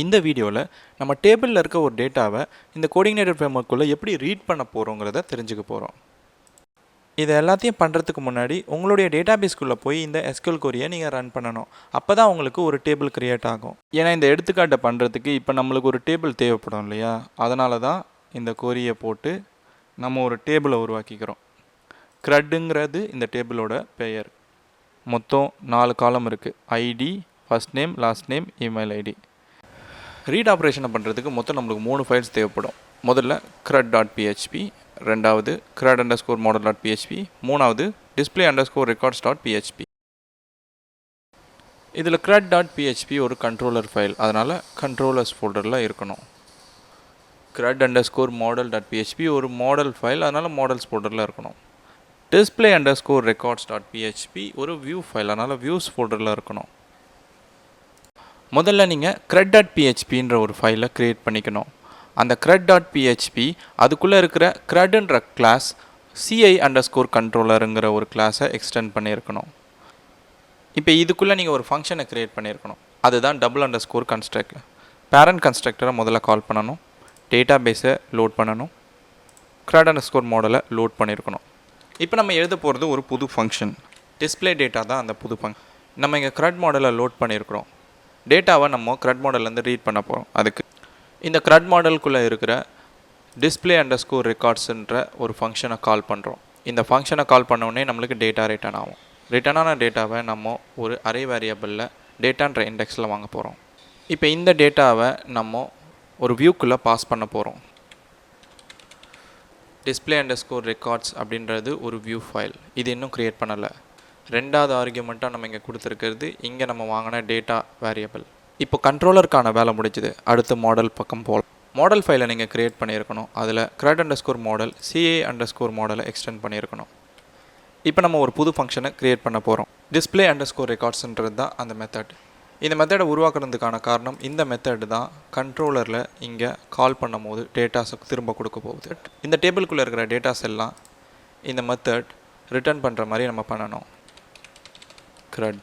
இந்த வீடியோவில் நம்ம டேபிளில் இருக்க ஒரு டேட்டாவை இந்த கோடிங்னேட்டர் ஃப்ரேம்வொர்க்குள்ளே எப்படி ரீட் பண்ண போகிறோங்கிறத தெரிஞ்சுக்க போகிறோம். இதை எல்லாத்தையும் பண்ணுறதுக்கு முன்னாடி உங்களுடைய டேட்டாபேஸ்க்குள்ளே போய் இந்த எஸ்கியூஎல் கொரியை நீங்கள் ரன் பண்ணணும். அப்போ தான் உங்களுக்கு ஒரு டேபிள் க்ரியேட் ஆகும். ஏன்னா இந்த எடுத்துக்காட்டை பண்ணுறதுக்கு இப்போ நம்மளுக்கு ஒரு டேபிள் தேவைப்படும் இல்லையா, அதனால தான் இந்த கொரியை போட்டு நம்ம ஒரு டேபிளை உருவாக்கிக்கிறோம். க்ரட்டுங்கிறது இந்த டேபிளோட பெயர். மொத்தம் 4 காலம் இருக்குது. ID, first name, last name, email ID. Read ஆப்ரேஷனை பண்ணுறதுக்கு மொத்தம் நம்மளுக்கு 3 ஃபைல்ஸ் தேவைப்படும். முதல்ல crud.php, ரெண்டாவது crud_model.php, மூணாவது display_records.php. இதில் crud.php ஒரு கண்ட்ரோலர் ஃபைல், அதனால் கண்ட்ரோலர்ஸ் ஃபோல்டரில் இருக்கணும். crud_model.php ஒரு மாடல் ஃபைல், அதனால் மாடல்ஸ் ஃபோல்டரில் இருக்கணும். display_records.php ஒரு வியூ ஃபைல், அதனால் வியூஸ் ஃபோல்டரில் இருக்கணும். முதல்ல நீங்கள் crud.phpன்ற ஒரு ஃபைலை க்ரியேட் பண்ணிக்கணும். அந்த crud.php அதுக்குள்ளே இருக்கிற crudன்ற கிளாஸ் ci_controllerங்கிற ஒரு கிளாஸை எக்ஸ்டெண்ட் பண்ணியிருக்கணும். இப்போ இதுக்குள்ளே நீங்கள் ஒரு ஃபங்க்ஷனை க்ரியேட் பண்ணியிருக்கணும். அதுதான் double_construct கன்ஸ்ட்ரக்ட். பேரண்ட் கன்ஸ்ட்ரக்டரை முதல்ல கால் பண்ணணும், டேட்டாபேஸை லோட் பண்ணணும், crud_model லோட் பண்ணியிருக்கணும். இப்போ நம்ம எழுத போகிறது ஒரு புது ஃபங்க்ஷன். டிஸ்பிளே டேட்டா தான் அந்த புது ஃபங்க்ஷன். நம்ம இங்கே crud மாடலை லோட் பண்ணியிருக்கிறோம். டேட்டாவை நம்ம crud மாடல்லேருந்து ரீட் பண்ண போகிறோம். அதுக்கு இந்த crud மாடலுக்குள்ளே இருக்கிற display_recordsன்ற ஒரு ஃபங்க்ஷனை கால் பண்ணுறோம். இந்த ஃபங்க்ஷனை கால் பண்ணோடனே நம்மளுக்கு டேட்டா ரிட்டர்ன் ஆகும். ரிட்டர்ன் ஆன டேட்டாவை நம்ம ஒரு அரே வேரியபிளில் டேட்டான்ற இண்டெக்ஸில் வாங்க போகிறோம். இப்போ இந்த டேட்டாவை நம்ம ஒரு வியூக்குள்ளே பாஸ் பண்ண போகிறோம். display_records அப்படின்றது ஒரு வியூ ஃபைல். இது இன்னும் க்ரியேட் பண்ணலை. ரெண்டாவது ஆர்கியூமெண்ட்டாக நம்ம இங்கே கொடுத்துருக்கிறது இங்கே நம்ம வாங்கின டேட்டா வேரியபிள். இப்போ கண்ட்ரோலருக்கான வேலை முடிஞ்சுது. அடுத்து மாடல் பக்கம் போல். மாடல் ஃபைலை நீங்கள் க்ரியேட் பண்ணியிருக்கணும். அதில் crud_model ci_model எக்ஸ்டெண்ட் பண்ணியிருக்கணும். இப்போ நம்ம ஒரு புது ஃபங்க்ஷனை க்ரியேட் பண்ண போகிறோம். display_recordsன்றது தான் அந்த மெத்தட். இந்த மெத்தடை உருவாக்குறதுக்கான காரணம் இந்த மெத்தட் தான் கண்ட்ரோலரில் இங்கே கால் பண்ணும் போது டேட்டாஸை திரும்ப கொடுக்க போகுது. இந்த டேபிளுக்குள்ளே இருக்கிற டேட்டாஸ் எல்லாம் இந்த மெத்தட் ரிட்டர்ன் பண்ணுற மாதிரி நம்ம பண்ணணும். crud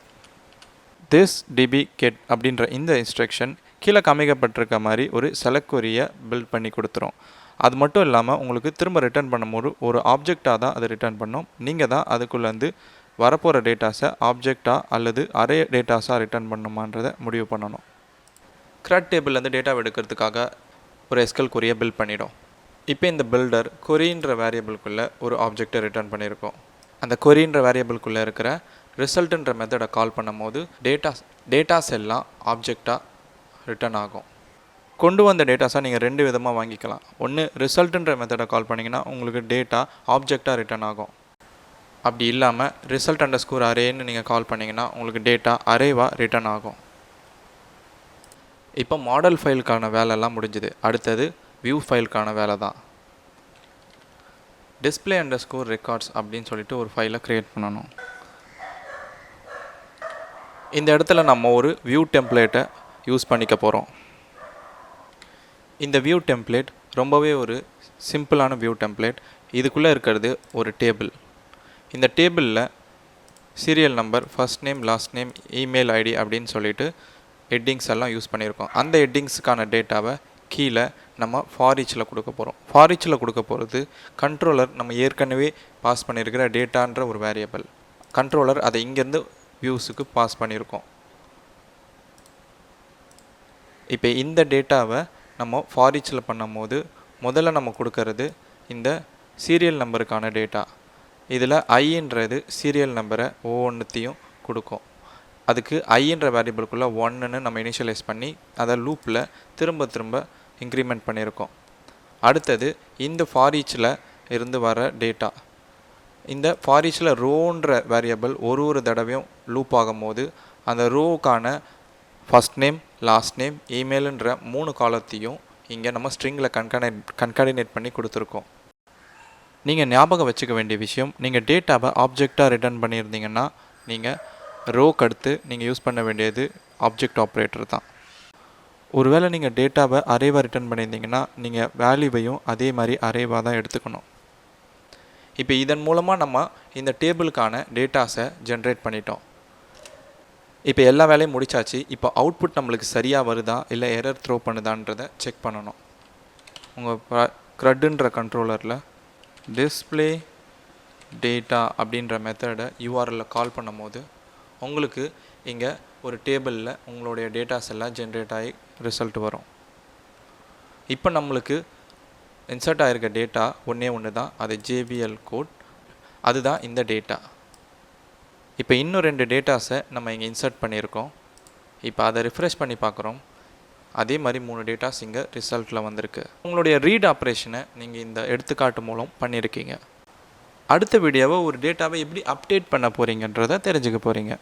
this db get அப்படின்ற இந்த இன்ஸ்ட்ரக்ஷன் கீழே காமிக்கப்பட்டிருக்க மாதிரி ஒரு செலக்ட் கொரியை பில்ட் பண்ணி கொடுத்துரும். அது மட்டும் இல்லாமல் உங்களுக்கு திரும்ப ரிட்டர்ன் பண்ணும்போது ஒரு ஆப்ஜெக்டாக தான் அதை ரிட்டர்ன் பண்ணணும். நீங்கள் தான் அதுக்குள்ளேருந்து வரப்போகிற டேட்டாஸை ஆப்ஜெக்டாக அல்லது அரே டேட்டாஸாக ரிட்டர்ன் பண்ணணுமான்றதை முடிவு பண்ணணும். crud டேபிள்லேருந்து டேட்டா எடுக்கிறதுக்காக ஒரு எஸ்கியூஎல் கொரியை பில்ட் பண்ணிடும். இப்போ இந்த பில்டர் கொரின்ற வேரியபிளுக்குள்ளே ஒரு ஆப்ஜெக்டை ரிட்டர்ன் பண்ணியிருக்கோம். அந்த கொரின்ற வேரியபிளுக்குள்ளே இருக்கிற ரிசல்ட்டுன்ற மெத்தடை கால் பண்ணும் போது டேட்டாஸ் எல்லாம் ஆப்ஜெக்டாக ரிட்டர்ன் ஆகும். கொண்டு வந்த டேட்டாஸாக நீங்கள் 2 விதமாக வாங்கிக்கலாம். ஒன்று, ரிசல்ட்டுன்ற மெத்தடை கால் பண்ணிங்கன்னா உங்களுக்கு டேட்டா ஆப்ஜெக்டாக ரிட்டர்ன் ஆகும். அப்படி இல்லாமல் result_arrayன்னு நீங்கள் கால் பண்ணிங்கன்னா உங்களுக்கு டேட்டா அரேவாக ரிட்டர்ன் ஆகும். இப்போ மாடல் ஃபைலுக்கான வேலைலாம் முடிஞ்சுது. அடுத்தது வியூ ஃபைலுக்கான வேலை தான். display_records அப்படின்னு சொல்லிட்டு ஒரு ஃபைலை க்ரியேட் பண்ணணும். இந்த இடத்துல நம்ம ஒரு வியூ டெம்ப்ளேட்டை யூஸ் பண்ணிக்க போகிறோம். இந்த வியூ டெம்ப்ளேட் ரொம்பவே ஒரு சிம்பிளான வியூ டெம்ப்ளேட். இதுக்குள்ளே இருக்கிறது ஒரு டேபிள். இந்த டேபிளில் serial number, first name, last name, email ID அப்படின்னு சொல்லிட்டு ஹெட்டிங்ஸ் எல்லாம் யூஸ் பண்ணியிருக்கோம். அந்த ஹெட்டிங்ஸுக்கான டேட்டாவை கீழே நம்ம ஃபாரிச்சில் கொடுக்க போகிறோம். ஃபாரிச்சில் கொடுக்க போகிறது கண்ட்ரோலர் நம்ம ஏற்கனவே பாஸ் பண்ணியிருக்கிற டேட்டான்ற ஒரு வேரியபிள். கண்ட்ரோலர் அதை இங்கேருந்து வியூஸுக்கு பாஸ் பண்ணியிருக்கோம். இப்போ இந்த டேட்டாவை நம்ம ஃபாரிச்சில் பண்ணும் போது முதல்ல நம்ம கொடுக்கறது இந்த சீரியல் நம்பருக்கான டேட்டா. இதில் ஐன்றது சீரியல் நம்பரை ஒவ்வொன்றுத்தையும் கொடுக்கும். அதுக்கு ஐன்ற வேரியபிளுக்குள்ளே 1ன்னு நம்ம இனிஷியலைஸ் பண்ணி அதை லூப்பில் திரும்ப இன்க்ரிமெண்ட் பண்ணியிருக்கோம். அடுத்தது இந்த ஃபாரிச்சில் இருந்து வர டேட்டா. இந்த ஃபாரிச்சில் ரோன்ற வேரியபிள் ஒரு தடவையும் லூப் ஆகும்போது அந்த ரோவுக்கான ஃபர்ஸ்ட் நேம், லாஸ்ட் நேம், இமெயிலுன்ற 3 காலத்தையும் இங்கே நம்ம ஸ்ட்ரிங்கில் கன்கார்டினேட் பண்ணி கொடுத்துருக்கோம். நீங்கள் ஞாபகம் வச்சுக்க வேண்டிய விஷயம், நீங்கள் டேட்டாவை ஆப்ஜெக்டாக ரிட்டர்ன் பண்ணியிருந்தீங்கன்னா நீங்கள் ரோக்கு அடுத்து நீங்கள் யூஸ் பண்ண வேண்டியது ஆப்ஜெக்ட் ஆப்ரேட்டர் தான். ஒருவேளை நீங்கள் டேட்டாவை அரேவாக ரிட்டர்ன் பண்ணியிருந்தீங்கன்னா நீங்கள் வேல்யூவையும் அதே மாதிரி அரேவாக தான் எடுத்துக்கணும். இப்போ இதன் மூலமாக நம்ம இந்த டேபிளுக்கான டேட்டாஸை ஜென்ரேட் பண்ணிட்டோம். இப்போ எல்லா வேலையும் முடிச்சாச்சு. இப்போ அவுட்புட் நம்மளுக்கு சரியாக வருதா இல்லை எரர் த்ரோ பண்ணுதான்றதை செக் பண்ணணும். உங்கள் க்ரட்ன்ற கண்ட்ரோலரில் டிஸ்பிளே டேட்டா அப்படின்ற மெத்தடை யூஆர்எல்ல கால் பண்ணும் போது உங்களுக்கு இங்கே ஒரு டேபிளில் உங்களுடைய டேட்டாஸ் எல்லாம் ஜென்ரேட் ஆகி ரிசல்ட் வரும். இப்போ நம்மளுக்கு இன்சர்ட் ஆகிருக்க டேட்டா ஒன்று தான், அது JVL கோட், அதுதான் இந்த டேட்டா. இப்போ இன்னும் 2 டேட்டாஸை நம்ம இங்கே இன்சர்ட் பண்ணியிருக்கோம். இப்போ அதை ரிஃப்ரெஷ் பண்ணி பார்க்குறோம். அதே மாதிரி 3 டேட்டாஸ் இங்கே ரிசல்ட்டில் வந்திருக்கு. உங்களுடைய ரீட் ஆப்ரேஷனை நீங்கள் இந்த எடுத்துக்காட்டு மூலம் பண்ணியிருக்கீங்க. அடுத்த வீடியோவை ஒரு டேட்டாவை எப்படி அப்டேட் பண்ண போகிறீங்கன்றதை தெரிஞ்சுக்க போகிறீங்க.